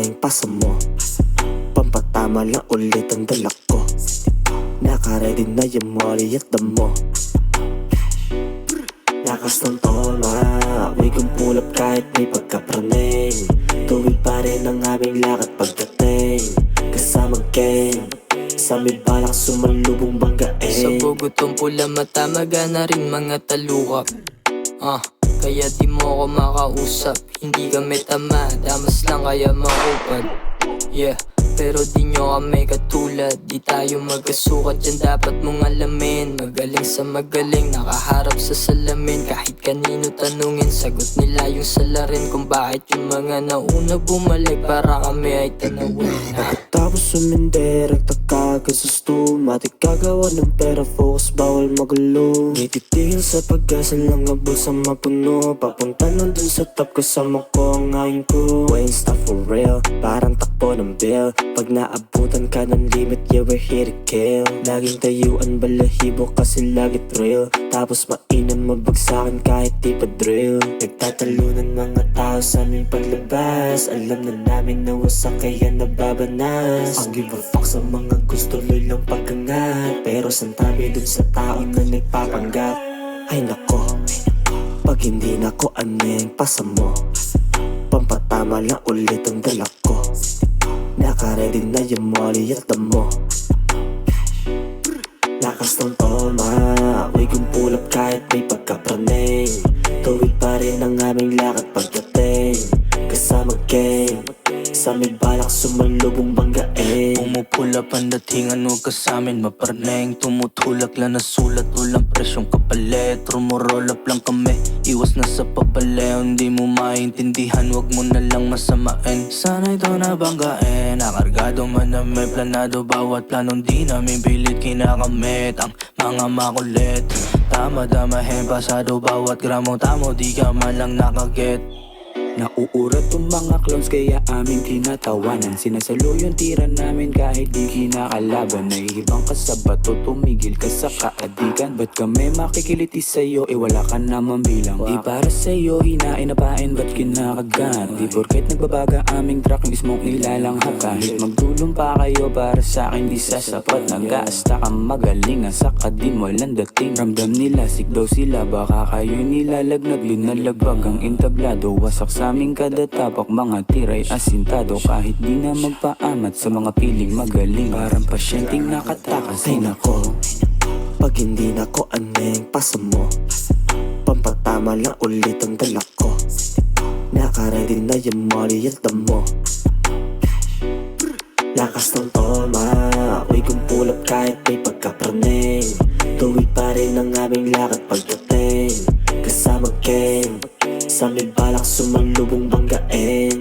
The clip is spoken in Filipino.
neng pasa mo. Pampatama lang ulit ang dala ko. Nakaready na yung molly at damo. Lakas ng toma, amoy kong pulap kahit may pagkapraneng. Tuwid pa rin ang aming lakad pagdating. Kasama gang, sa may balak sumalubong banggain. Sa bugutong pula mata magana rin mga talukap. Kaya di mo ko makausap. Hindi kami tamad, damas lang kaya maupad. Yeah, pero di nyo kami katulad. Di tayo magkasukat, yan dapat mong alamin. Magaling sa magaling, nakaharap sa salamin. Kahit kanino tanungin, sagot nila yung salarin. Kung bakit yung mga nauna bumalik para kami ay tanawin. Pagkatapos suminderek, kagad sa stumatik. Gagawa ng pera, focus, bawal magulo. Di titigil sa pag-asa lang ang bulsa mapuno. Papunta lang dun sa top, kasama ko ang ngayon ko. Wayne stuff for real, parang takbo ng bill. Pag naabutan ka ng limit, yeah we're here to kill. Laging tayuan balahibo kasi lagi thrill. Tapos mainam mabagsakan kahit di pa drill. Nagtatalunan mga tao sa aming paglabas. Alam na namin na wasak kaya nababanas. Ang give a fuck sa mga gusto lang pagkangat. Pero santabi dun sa tao na nagpapanggap. Ay nako, pag hindi na ko aneng pasa mo. Pampatama lang ulit ang dala ko. Nakaready na yung molly at damo. Lakas ng toma, amoy kong pulap kahit may pagkapraneng. Tuwid pa rin ang aming lakad pagdating. Kasama gang, sa may balak sumalubong banggain. Pumupulap ang datingan, huwag ka sa'min maparneng. Tumutulak lang na sulat, walang presyong kapalit. Rumurolap lang kami, iwas na sa papaleo. Hindi mo maintindihan, huwag mo na lang masamain. Sana ito nabanggain, nakargado man na may planado. Bawat planong di namin pilit kinakamit. Ang mga makulit, tama-damahin pasado. Bawat gramo tamo, di ka man lang nakaget. Nauurat tong mga clowns kaya aming tinatawanan. Sinasalo yung tira namin kahit di kinakalaban. Naihibang ka sa bato, tumigil ka sa kaadikan. Ba't kami makikiliti sa'yo, wala ka naman bilang. Di para sa'yo, hinain na pain, ba't kinakagat? Di porket nagbabaga aming track, yung smoke nilalanghap. Kahit magdulong pa kayo, para sa'kin di sasapat. Nag-aasta ka magaling, saka din walang dating. Ramdam nila, sick daw sila, baka kayo nilalagnat. Linalagbag ang entablado, wasak sa aming kada tapak. Mga tiray asintado, kahit di na magpaamat sa mga piling magaling. Parang pasyenteng nakatakas. Ay nako, pag hindi na ko aneng pasa mo. Pampatama lang ulit ang dala ko. Nakaready na yung molly at damo. Lakas ng toma, amoy kong pulap kahit may pagkapraneng. Tuwid pa rin ang aming lakad pagdating. Kasama gang, sa may balak sumalubong banggain.